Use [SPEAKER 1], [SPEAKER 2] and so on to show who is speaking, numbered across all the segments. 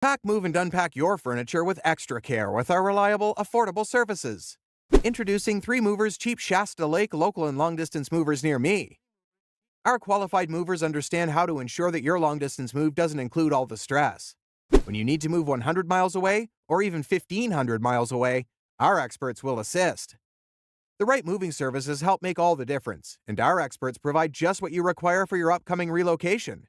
[SPEAKER 1] Pack, move, and unpack your furniture with extra care with our reliable, affordable services. Introducing 3 Movers Cheap Shasta Lake local and long-distance movers near me. Our qualified movers understand how to ensure that your long-distance move doesn't include all the stress. When you need to move 100 miles away, or even 1,500 miles away, our experts will assist. The right moving services help make all the difference, and our experts provide just what you require for your upcoming relocation.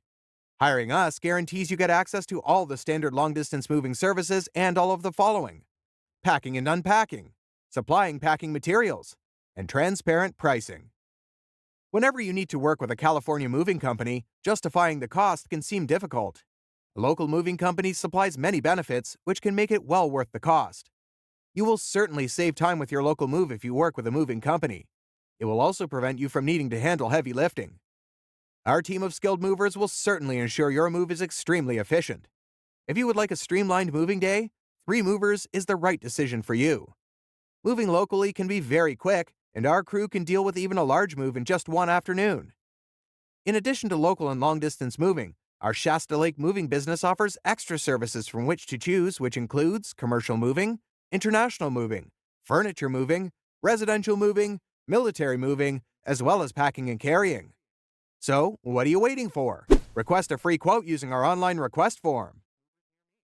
[SPEAKER 1] Hiring us guarantees you get access to all the standard long-distance moving services and all of the following: packing and unpacking, supplying packing materials, and transparent pricing. Whenever you need to work with a California moving company, justifying the cost can seem difficult. A local moving company supplies many benefits, which can make it well worth the cost. You will certainly save time with your local move if you work with a moving company. It will also prevent you from needing to handle heavy lifting. Our team of skilled movers will certainly ensure your move is extremely efficient. If you would like a streamlined moving day, 3 Movers is the right decision for you. Moving locally can be very quick, and our crew can deal with even a large move in just one afternoon. In addition to local and long-distance moving, our Shasta Lake moving business offers extra services from which to choose, which includes commercial moving, international moving, furniture moving, residential moving, military moving, as well as packing and carrying. So, what are you waiting for? Request a free quote using our online request form.